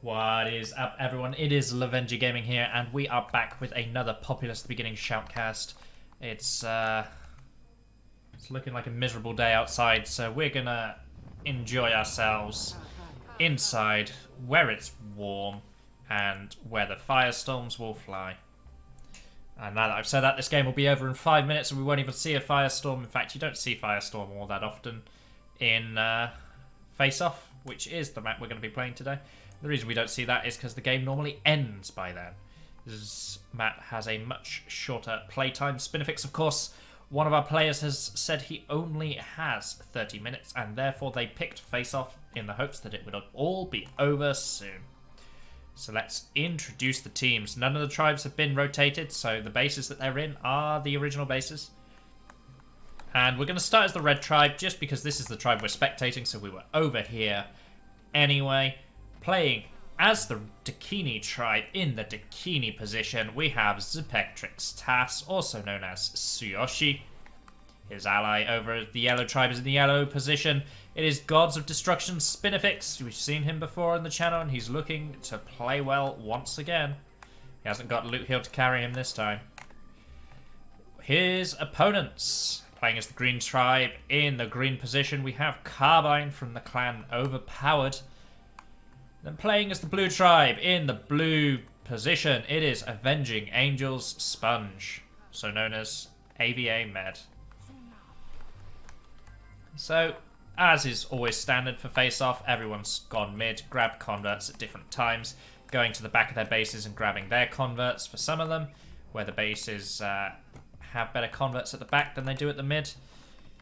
What is up, everyone? It is Lovenji Gaming here, and we are back with another Populous at the Beginning shoutcast. It's looking like a miserable day outside, so we're gonna enjoy ourselves inside, where it's warm, and where the firestorms will fly. And now that I've said that, this game will be over in 5 minutes, and we won't even see a firestorm. In fact, you don't see firestorm all that often in Face Off, which is the map we're going to be playing today. The reason we don't see that is because the game normally ends by then. This map has a much shorter playtime. Spinnifix, of course, one of our players has said he only has 30 minutes, and therefore they picked Face Off in the hopes that it would all be over soon. So let's introduce the teams. None of the tribes have been rotated, so the bases that they're in are the original bases. And we're going to start as the red tribe, just because this is the tribe we're spectating, so we were over here anyway. Playing as the Dakini tribe in the Dakini position, we have Zepectrix Tas, also known as Tsuyoshi. His ally over the yellow tribe is in the yellow position. It is Gods of Destruction Spinnifix. We've seen him before on the channel, and he's looking to play well once again. He hasn't got Loot Heal to carry him this time. His opponents, playing as the green tribe in the green position, we have Carbine from the clan Overpowered. Then playing as the blue tribe in the blue position, it is Avenging Angels Sponge, so known as AvA Med. So, as is always standard for face-off, everyone's gone mid, grabbed converts at different times, going to the back of their bases and grabbing their converts for some of them, where the bases have better converts at the back than they do at the mid.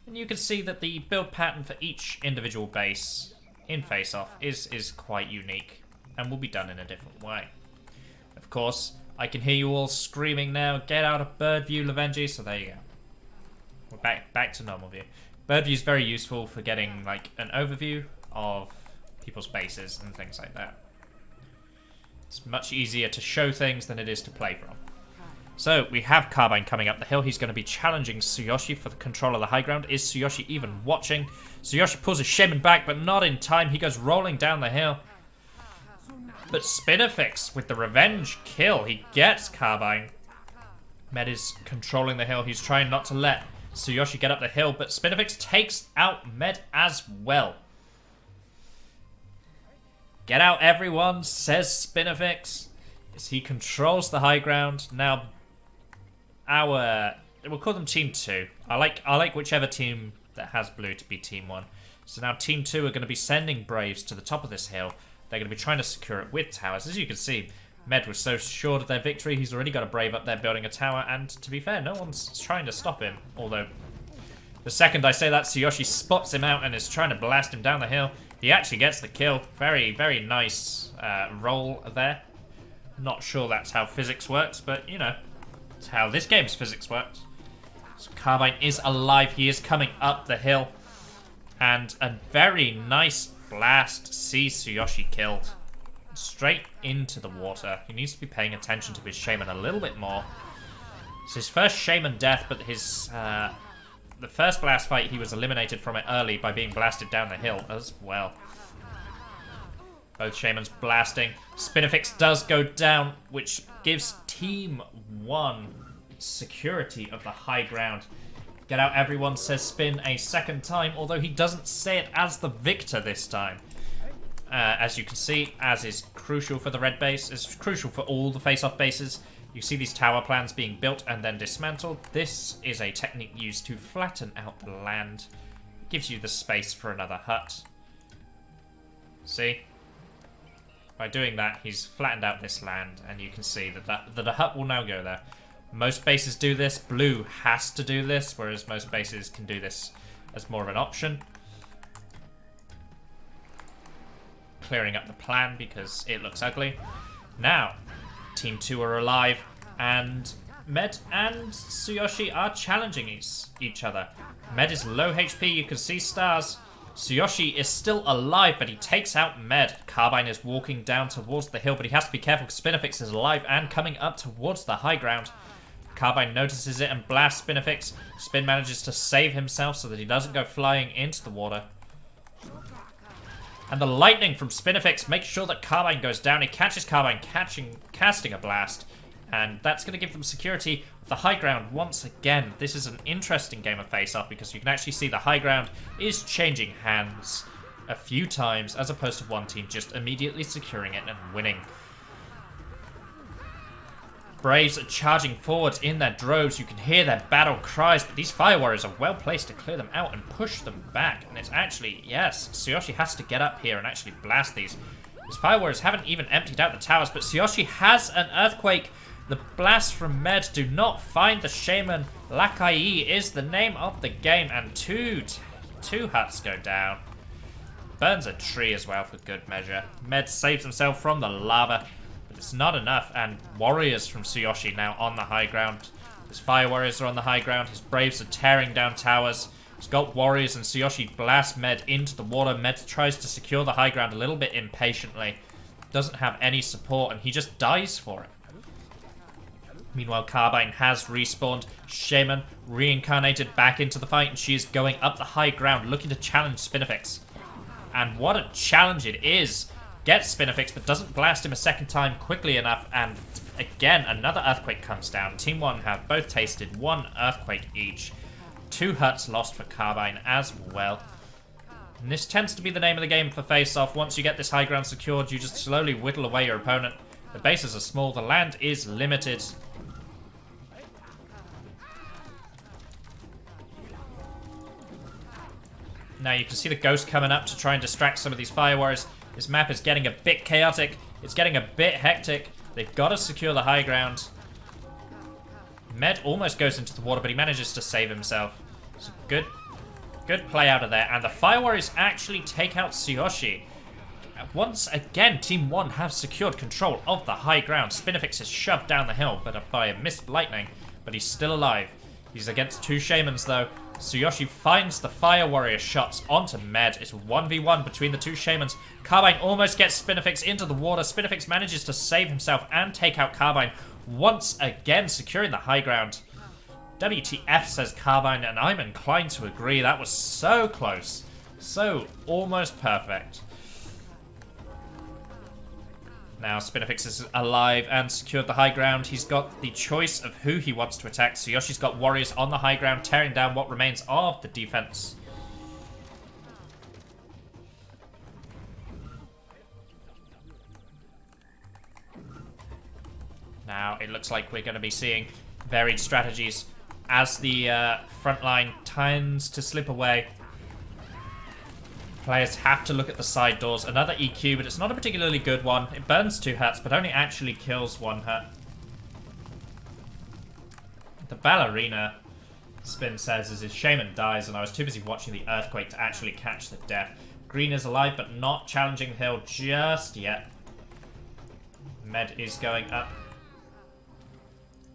And you can see that the build pattern for each individual base in face-off is quite unique and will be done in a different way. Of course, I can hear you all screaming now, get out of bird view, Lovenji, so there you go. We're back to normal view. Bird view is very useful for getting like an overview of people's bases and things like that. It's much easier to show things than it is to play from. So, we have Carbine coming up the hill. He's going to be challenging Tsuyoshi for the control of the high ground. Is Tsuyoshi even watching? Tsuyoshi pulls his shaman back, but not in time. He goes rolling down the hill. But Spinnifix with the revenge kill. He gets Carbine. Med is controlling the hill. He's trying not to let Tsuyoshi get up the hill, but Spinnifix takes out Med as well. Get out, everyone, says Spinnifix, as he controls the high ground. Now, we'll call them Team 2. I like whichever team that has blue to be Team 1. So now Team 2 are going to be sending Braves to the top of this hill. They're going to be trying to secure it with towers. As you can see, Med was so sure of their victory, he's already got a Brave up there building a tower, and to be fair, no one's trying to stop him. Although, the second I say that, Tsuyoshi spots him out and is trying to blast him down the hill. He actually gets the kill. Very, very nice roll there. Not sure that's how physics works, but, you know, it's how this game's physics works. So Carbine is alive. He is coming up the hill. And a very nice blast sees Tsuyoshi killed. Straight into the water. He needs to be paying attention to his shaman a little bit more. It's his first shaman death, but his the first blast fight, he was eliminated from it early by being blasted down the hill as well. Both shamans blasting. Spinnifix does go down, which gives Team 1 security of the high ground. Get out, everyone, says Spin a second time, although he doesn't say it as the victor this time. As you can see, as is crucial for the red base, is crucial for all the face-off bases. You see these tower plans being built and then dismantled. This is a technique used to flatten out the land. It gives you the space for another hut. See? By doing that, he's flattened out this land, and you can see that a hut will now go there. Most bases do this. Blue has to do this, whereas most bases can do this as more of an option. Clearing up the plan because it looks ugly. Now, Team 2 are alive, and Med and Tsuyoshi are challenging each other. Med is low HP, you can see stars. Tsuyoshi is still alive, but he takes out Med. Carbine is walking down towards the hill, but he has to be careful because Spinnifix is alive and coming up towards the high ground. Carbine notices it and blasts Spinnifix. Spin manages to save himself so that he doesn't go flying into the water. And the lightning from Spinnifix makes sure that Carbine goes down. He catches Carbine casting a blast. And that's going to give them security with the high ground once again. This is an interesting game of face-off because you can actually see the high ground is changing hands a few times as opposed to one team just immediately securing it and winning. Braves are charging forwards in their droves. You can hear their battle cries, but these Fire Warriors are well placed to clear them out and push them back. And it's actually, yes, Tsuyoshi has to get up here and actually blast these. These Fire Warriors haven't even emptied out the towers, but Tsuyoshi has an Earthquake. The blast from Med do not find the Shaman. Lakai is the name of the game, and two huts go down. Burns a tree as well for good measure. Med saves himself from the lava. It's not enough, and warriors from Tsuyoshi now on the high ground. His Fire Warriors are on the high ground. His Braves are tearing down towers. He's got warriors, and Tsuyoshi blasts Med into the water. Med tries to secure the high ground a little bit impatiently. Doesn't have any support, and he just dies for it. Meanwhile, Carbine has respawned. Shaman reincarnated back into the fight, and she is going up the high ground, looking to challenge Spinnifix. And what a challenge it is! Gets Spinnifix, but doesn't blast him a second time quickly enough, and again, another Earthquake comes down. Team 1 have both tasted one Earthquake each. 2 huts lost for Carbine as well. And this tends to be the name of the game for face-off. Once you get this high ground secured, you just slowly whittle away your opponent. The bases are small, the land is limited. Now you can see the Ghost coming up to try and distract some of these Fire Warriors. This map is getting a bit chaotic. It's getting a bit hectic. They've got to secure the high ground. Med almost goes into the water, but he manages to save himself. It's a good play out of there. And the Fire Warriors actually take out Tsuyoshi. Once again, Team 1 have secured control of the high ground. Spinnifix is shoved down the hill but by a missed lightning, but he's still alive. He's against 2 Shamans, though. Tsuyoshi finds the Fire Warrior shots onto Med. It's 1v1 between the 2 Shamans. Carbine almost gets Spinnifix into the water. Spinnifix manages to save himself and take out Carbine, once again securing the high ground. WTF, says Carbine, and I'm inclined to agree. That was so close. So almost perfect. Now Spinnifix is alive and secured the high ground. He's got the choice of who he wants to attack. Tsuyoshi's got warriors on the high ground, tearing down what remains of the defense. Now it looks like we're going to be seeing varied strategies as the front line tends to slip away. Players have to look at the side doors. Another EQ, but it's not a particularly good one. It burns 2 huts, but only actually kills 1 hut. The ballerina, Spin says, as his shaman dies, and I was too busy watching the earthquake to actually catch the death. Green is alive, but not challenging the hill just yet. Med is going up.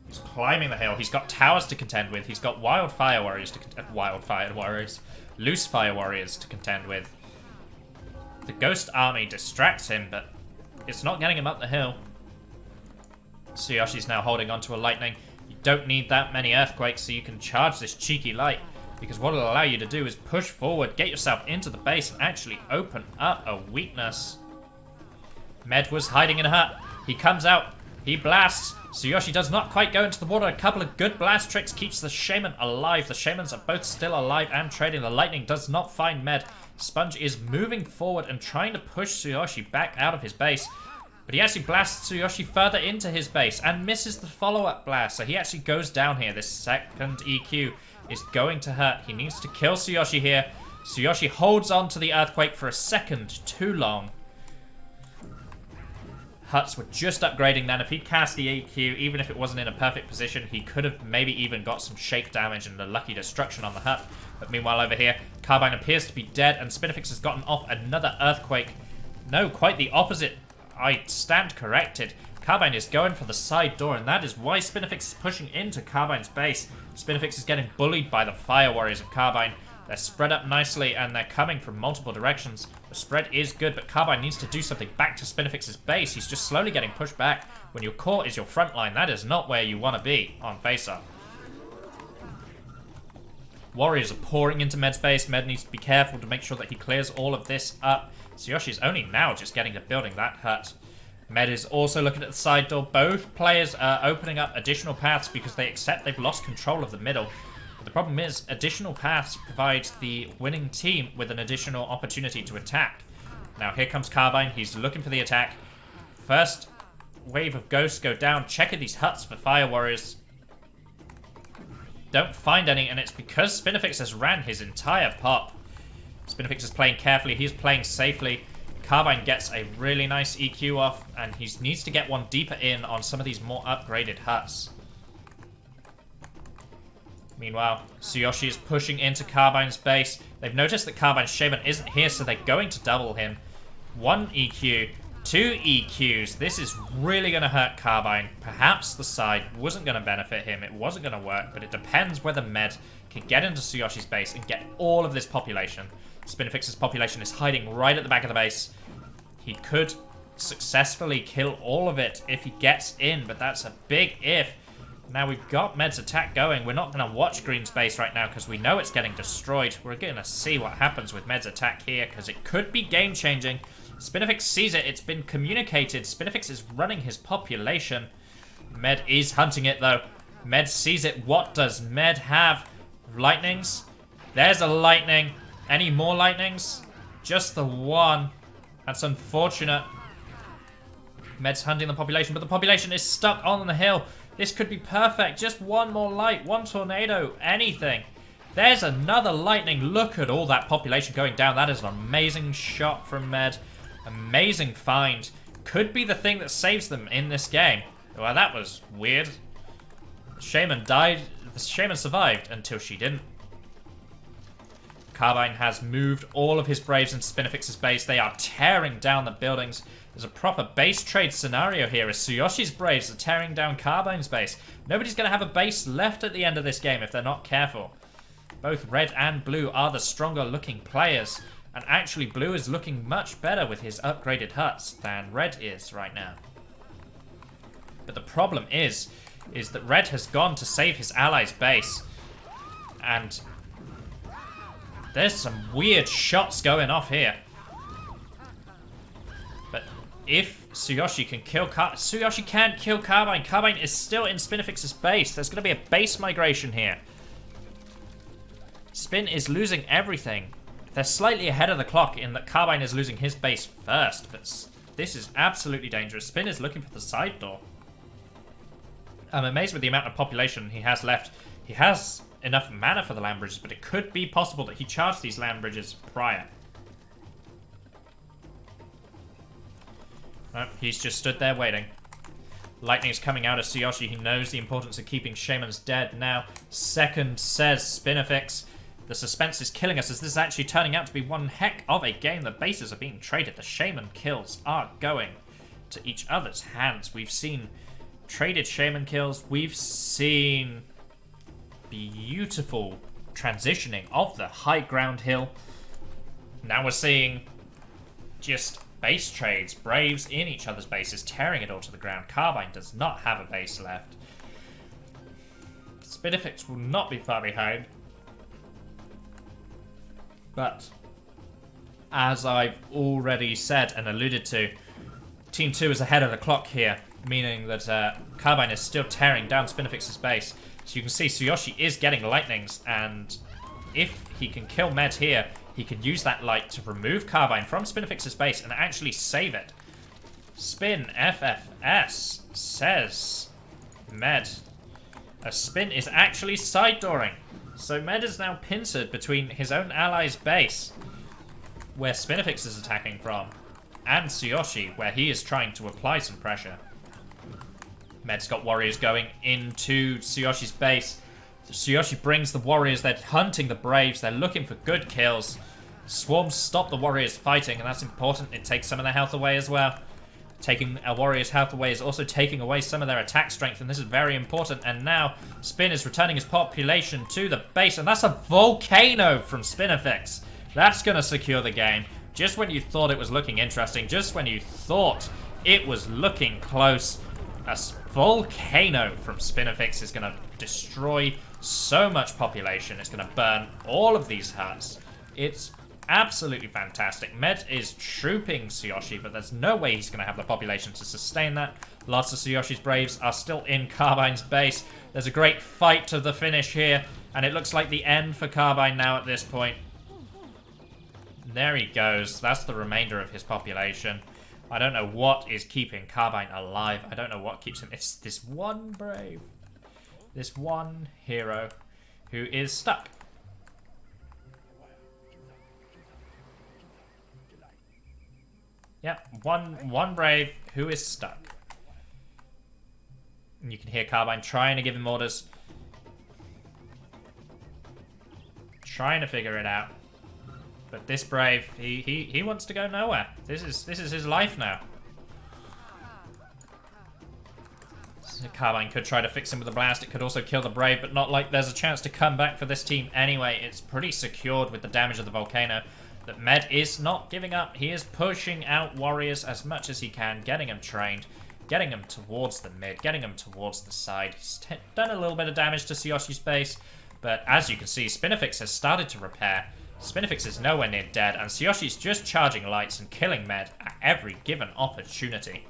He's climbing the hill. He's got towers to contend with. He's got wildfire warriors to loose fire warriors to contend with. The Ghost Army distracts him, but it's not getting him up the hill. Tsuyoshi's now holding onto a lightning. You don't need that many earthquakes, so you can charge this cheeky light, because what it'll allow you to do is push forward, get yourself into the base, and actually open up a weakness. Med was hiding in a hut. He comes out. He blasts. Tsuyoshi does not quite go into the water. A couple of good blast tricks keeps the Shaman alive. The Shamans are both still alive and trading. The lightning does not find Med. Sponge is moving forward and trying to push Tsuyoshi back out of his base. But he actually blasts Tsuyoshi further into his base and misses the follow-up blast. So he actually goes down here. This second EQ is going to hurt. He needs to kill Tsuyoshi here. Tsuyoshi holds on to the earthquake for a second too long. Huts were just upgrading then. If he cast the EQ, even if it wasn't in a perfect position, he could have maybe even got some shake damage and a lucky destruction on the hut. But meanwhile over here, Carbine appears to be dead, and Spinnifix has gotten off another earthquake. No, quite the opposite. I stand corrected. Carbine is going for the side door, and that is why Spinnifix is pushing into Carbine's base. Spinnifix is getting bullied by the Fire Warriors of Carbine. They're spread up nicely, and they're coming from multiple directions. The spread is good, but Carbine needs to do something back to Spinnifix's base. He's just slowly getting pushed back. When your core is your front line, that is not where you want to be on face-off. Warriors are pouring into Med's base. Med needs to be careful to make sure that he clears all of this up. Tsuyoshi only now just getting to building that hut. Med is also looking at the side door. Both players are opening up additional paths because they accept they've lost control of the middle. But the problem is, additional paths provide the winning team with an additional opportunity to attack. Now here comes Carbine. He's looking for the attack. First wave of ghosts go down. Checking these huts for fire warriors. Don't find any, and it's because Spinnifix has ran his entire pop. Spinnifix is playing carefully. He's playing safely. Carbine gets a really nice EQ off, and he needs to get one deeper in on some of these more upgraded huts. Meanwhile, Tsuyoshi is pushing into Carbine's base. They've noticed that Carbine's Shaman isn't here, so they're going to double him. 1 EQ, 2 EQs. This is really going to hurt Carbine. Perhaps the side wasn't going to benefit him. It wasn't going to work, but it depends whether Med can get into Tsuyoshi's base and get all of this population. Spinnifix's population is hiding right at the back of the base. He could successfully kill all of it if he gets in, but that's a big if. Now we've got Med's attack going. We're not going to watch Green's base right now because we know it's getting destroyed. We're going to see what happens with Med's attack here because it could be game-changing. Spinnifix sees it. It's been communicated. Spinnifix is running his population. Med is hunting it, though. Med sees it. What does Med have? Lightnings? There's a lightning. Any more lightnings? Just the one. That's unfortunate. Med's hunting the population, but the population is stuck on the hill. This could be perfect. Just one more light, one tornado, anything. There's another lightning. Look at all that population going down. That is an amazing shot from Med. Amazing find. Could be the thing that saves them in this game. Well, that was weird. The Shaman died. The Shaman survived until she didn't. Carbine has moved all of his Braves into Spinnifix's base. They are tearing down the buildings. There's a proper base trade scenario here as Tsuyoshi's Braves are tearing down Carbine's base. Nobody's going to have a base left at the end of this game if they're not careful. Both Red and Blue are the stronger looking players. And actually Blue is looking much better with his upgraded huts than Red is right now. But the problem is that Red has gone to save his ally's base. And there's some weird shots going off here. But if Tsuyoshi can kill Tsuyoshi can't kill Carbine. Carbine is still in Spinnifix's base. There's going to be a base migration here. Spin is losing everything. They're slightly ahead of the clock in that Carbine is losing his base first. But this is absolutely dangerous. Spin is looking for the side door. I'm amazed with the amount of population he has left. He has enough mana for the land bridges, but it could be possible that he charged these land bridges prior. No, he's just stood there waiting. Lightning is coming out of Tsuyoshi. He knows the importance of keeping Shamans dead now. Second, says Spinnifix. The suspense is killing us as this is actually turning out to be one heck of a game. The bases are being traded. The Shaman kills are going to each other's hands. We've seen traded Shaman kills. We've seen beautiful transitioning of the high ground hill. Now we're seeing just base trades. Braves in each other's bases, tearing it all to the ground. Carbine does not have a base left. Spinnifix will not be far behind. But as I've already said and alluded to, Team 2 is ahead of the clock here, meaning that Carbine is still tearing down Spinnifix's base. So you can see Tsuyoshi is getting lightnings, and if he can kill Med here, he can use that light to remove Carbine from Spinnifix's base and actually save it. Spin FFS says Med. A Spin is actually side-dooring. So Med is now pincered between his own ally's base, where Spinnifix is attacking from, and Tsuyoshi, where he is trying to apply some pressure. Med's got warriors going into Tsuyoshi's base. Tsuyoshi brings the warriors. They're hunting the Braves. They're looking for good kills. Swarms stop the warriors fighting, and that's important. It takes some of their health away as well. Taking a warrior's health away is also taking away some of their attack strength, and this is very important. And now Spin is returning his population to the base, and that's a volcano from Spinnifix. That's going to secure the game. Just when you thought it was looking interesting, just when you thought it was looking close, a volcano from Spinnifix is going to destroy so much population. It's going to burn all of these huts. It's absolutely fantastic. Med is trooping Tsuyoshi, but there's no way he's going to have the population to sustain that. Lots of Tsuyoshi's Braves are still in Carbine's base. There's a great fight to the finish here, and it looks like the end for Carbine now at this point. There he goes. That's the remainder of his population. I don't know what is keeping Carbine alive. I don't know what keeps him. It's this one Brave. This one hero who is stuck. Yep, one Brave who is stuck. And you can hear Carbine trying to give him orders. Trying to figure it out. But this Brave, he wants to go nowhere. This is his life now. Carbine could try to fix him with a blast. It could also kill the Brave, but not like there's a chance to come back for this team anyway. It's pretty secured with the damage of the volcano. But Med is not giving up. He is pushing out warriors as much as he can, getting them trained, getting them towards the mid, getting them towards the side. He's done a little bit of damage to Tsuyoshi's base, but as you can see, Spinnifix has started to repair. Spinnifix is nowhere near dead, and Tsuyoshi's just charging lights and killing Med at every given opportunity.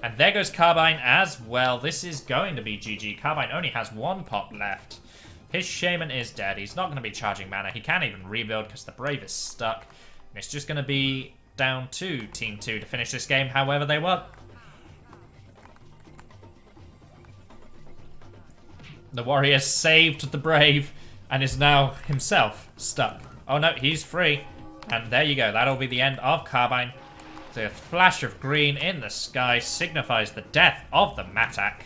And there goes Carbine as well. This is going to be GG. Carbine only has one pop left. His Shaman is dead. He's not going to be charging mana. He can't even rebuild because the Brave is stuck. And it's just going to be down to Team 2 to finish this game however they want. The Warrior saved the Brave and is now himself stuck. Oh no, he's free. And there you go. That'll be the end of Carbine. The flash of green in the sky signifies the death of the Matak.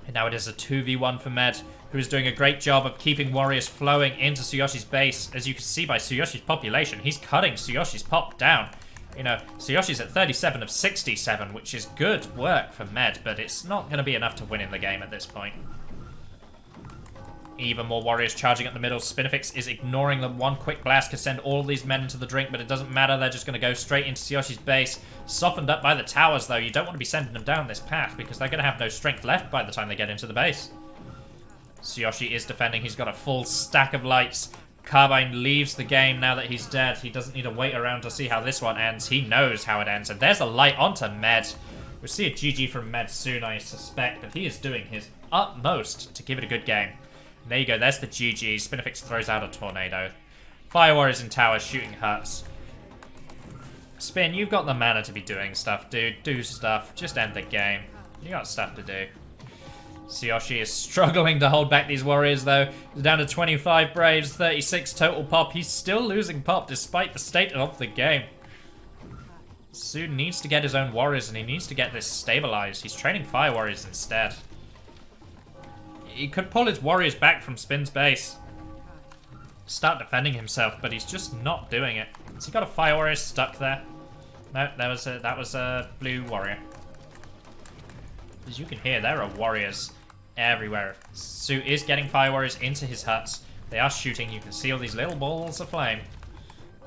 And now it is a 2v1 for Med, who is doing a great job of keeping warriors flowing into Tsuyoshi's base. As you can see by Tsuyoshi's population, he's cutting Tsuyoshi's pop down. You know, Tsuyoshi's at 37 of 67, which is good work for Med, but it's not going to be enough to win in the game at this point. Even more warriors charging at the middle. Spinnifix is ignoring them. One quick blast could send all these men into the drink, but it doesn't matter. They're just going to go straight into Tsuyoshi's base. Softened up by the towers, though. You don't want to be sending them down this path because they're going to have no strength left by the time they get into the base. Tsuyoshi is defending. He's got a full stack of lights. Carbine leaves the game now that he's dead. He doesn't need to wait around to see how this one ends. He knows how it ends. And there's a light onto Med. We'll see a GG from Med soon, I suspect, but he is doing his utmost to give it a good game. There you go, there's the GG. Spinnifix throws out a tornado. Fire Warriors in towers shooting huts. Spin, you've got the mana to be doing stuff, dude. Do stuff. Just end the game. You got stuff to do. Tsuyoshi is struggling to hold back these warriors, though. He's down to 25 Braves, 36 total pop. He's still losing pop despite the state of the game. Su needs to get his own warriors, and he needs to get this stabilized. He's training Fire Warriors instead. He could pull his warriors back from Spin's base. Start defending himself, but he's just not doing it. Has he got a Fire Warrior stuck there? No, that was a blue warrior. As you can hear, there are warriors everywhere. Su is getting Fire Warriors into his huts. They are shooting. You can see all these little balls of flame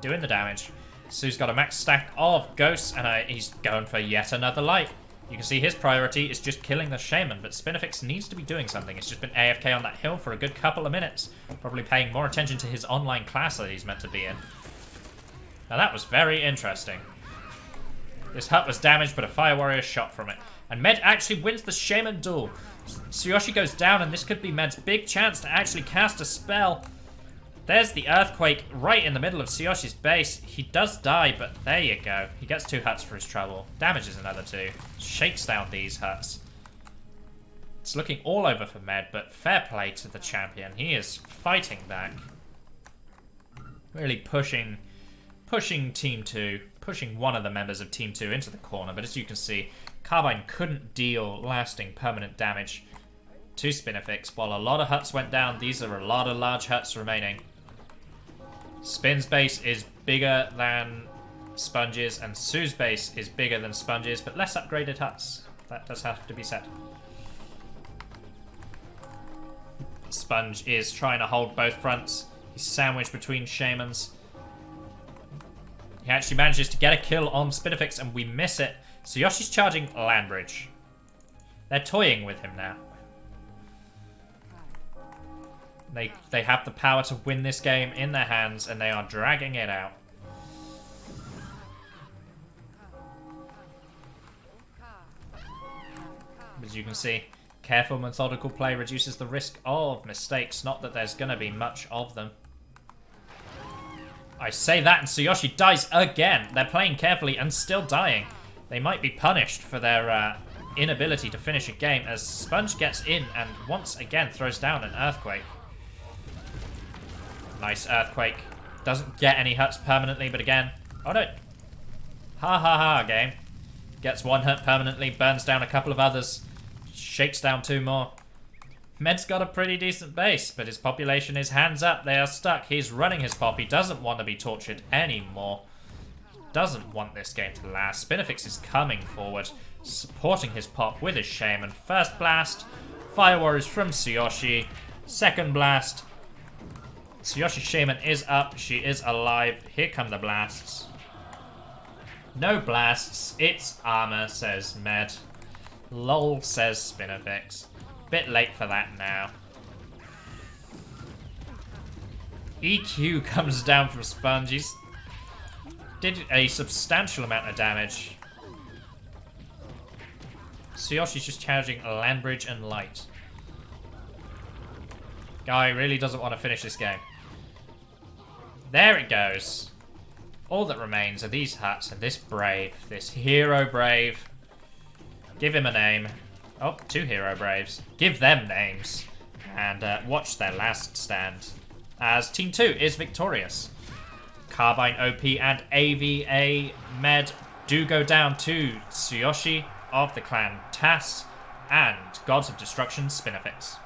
doing the damage. Su's got a max stack of ghosts, and he's going for yet another light. You can see his priority is just killing the Shaman, but Spinnifix needs to be doing something. It's just been AFK on that hill for a good couple of minutes. Probably paying more attention to his online class that he's meant to be in. Now that was very interesting. This hut was damaged, but a Fire Warrior shot from it. And Med actually wins the Shaman duel. Tsuyoshi goes down, and this could be Med's big chance to actually cast a spell. There's the Earthquake right in the middle of Tsuyoshi's base. He does die, but there you go. He gets 2 huts for his trouble. Damages another 2. Shakes down these huts. It's looking all over for Med, but fair play to the champion. He is fighting back. Really pushing Team 2, pushing one of the members of Team 2 into the corner. But as you can see, Carbine couldn't deal lasting permanent damage to Spinnifix. While a lot of huts went down, these are a lot of large huts remaining. Spin's base is bigger than Sponge's, and Su's base is bigger than Sponge's, but less upgraded huts. That does have to be said. Sponge is trying to hold both fronts. He's sandwiched between Shamans. He actually manages to get a kill on Spinnifix, and we miss it. Tsuyoshi's charging Land Bridge. They're toying with him now. They have the power to win this game in their hands, and they are dragging it out. As you can see, careful, methodical play reduces the risk of mistakes. Not that there's going to be much of them. I say that, and Tsuyoshi dies again. They're playing carefully and still dying. They might be punished for their inability to finish a game, as Sponge gets in and once again throws down an Earthquake. Nice Earthquake. Doesn't get any hurts permanently, but again... Oh no! Ha ha ha, game. Gets one hurt permanently, burns down a couple of others. Shakes down 2 more. Med's got a pretty decent base, but his population is hands up. They are stuck. He's running his pop. He doesn't want to be tortured anymore. Doesn't want this game to last. Spinnifix is coming forward, supporting his pop with his Shaman. First blast. Fire Warriors from Tsuyoshi. Second blast. Tsuyoshi Shaman is up. She is alive. Here come the blasts. No blasts. It's armor, says Med. Lol, says Spinnifix. Bit late for that now. EQ comes down from Sponge. He's did a substantial amount of damage. Tsuyoshi's just charging Land Bridge and Light. Guy really doesn't want to finish this game. There it goes. All that remains are these huts and this Brave. This Hero Brave. Give him a name. Oh, 2 Hero Braves. Give them names. And watch their last stand. As Team 2 is victorious. Carbine OP and AvA Med do go down to Tsuyoshi of the clan Tas and Gods of Destruction Spinnifix.